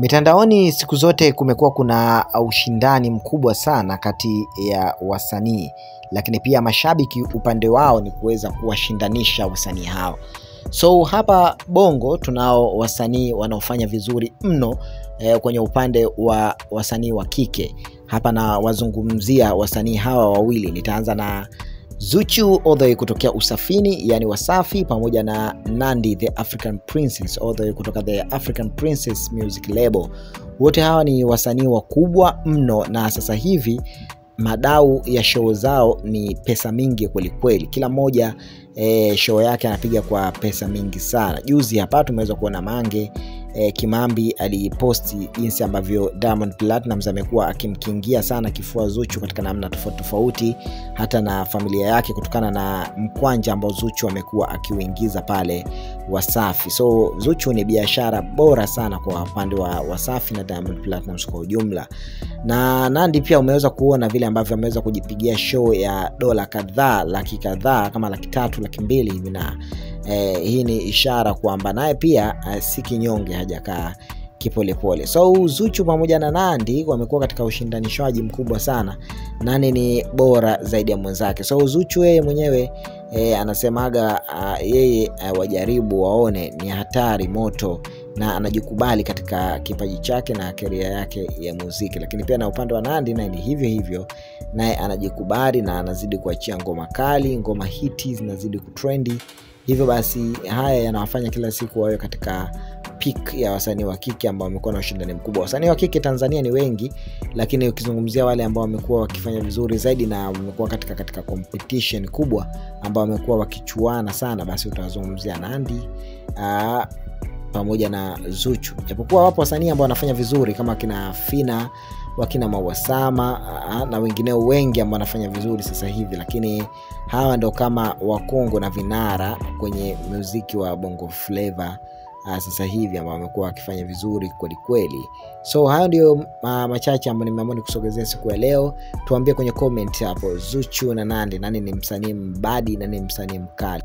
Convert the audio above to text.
Mitandaoni siku zote kumekuwa kuna ushindani mkubwa sana kati ya wasanii, lakini pia mashabiki upande wao ni kuweza kuwashindanisha wasanii hao. So hapa Bongo tunao wasanii wanaofanya vizuri mno kwenye upande wa wasanii wa kike. Hapa na wazungumzia wasanii hawa wawili. Nitaanza na Zuchu all the way kutokea Usafini, yani Wasafi, pamoja na Nandy the African Princess all the way kutoka the African Princess Music Label. Wote hawa ni wasanii wakubwa mno, na sasa hivi madau ya show zao ni pesa mingi kweli kweli. Kila mmoja show yake anapiga kwa pesa mingi sana. Juzi hapa tumeweza kuona Mange Kimambi aliposti jinsi ambavyo Diamond Platnumz amekuwa akimkingia sana kifua Zuchu katika namna tofauti tofauti, hata na familia yake, kutokana na mkwanja ambao Zuchu amekuwa akiuingiza pale Wasafi. So Zuchu ni biashara bora sana kwa upande wa Wasafi na Diamond Platnumz kwa ujumla. Na Nandy pia umeweza kuona vile ambavyo ameweza kujipigia show ya dola kadhaa, laki kadhaa, kama laki 3, laki 2 hivi, na hii ni ishara kwamba naye pia si kinyonge, hajakaa kipolepole. So Zuchu pamoja na Nandy wamekuwa katika ushindanishwaji mkubwa sana, nani ni bora zaidi ya mwenzake. So Zuchu yeye mwenyewe anasemaga yeye wajaribu waone, ni hatari moto, na anajikubali katika kipaji chake na career yake ya muziki. Lakini pia na upande wa Nandy naye ni hivyo hivyo, naye anajikubali na anazidi kuachia ngoma kali, ngoma hiti zinazidi kutrendi. Hivyo basi haya yanawafanya kila siku wawe katika peak ya wasanii wa kike ambao wamekuwa na ushindani mkubwa. Wasanii wa kike Tanzania ni wengi, lakini ukizungumzia wale ambao wamekuwa wakifanya vizuri zaidi na wamekuwa katika competition kubwa ambao wamekuwa wakichuana sana, basi utazungumzia Nandy pamoja na Zuchu. Japokuwa wapo wasanii ambao wanafanya vizuri kama kina Fina, wakina Mawasama na wengineo wengi ambao wanafanya vizuri sasa hivi, lakini hawa ndio kama wakongo na vinara kwenye muziki wa Bongo Flava sasa hivi ambao wamekuwa wakifanya vizuri kweli kweli. So hayo ndio machache ambayo nimeamua nikusogezea siku ya leo. Tuambie kwenye comment hapo, Zuchu na Nandy, nani ni msanii mbadi na nani ni msanii mkali?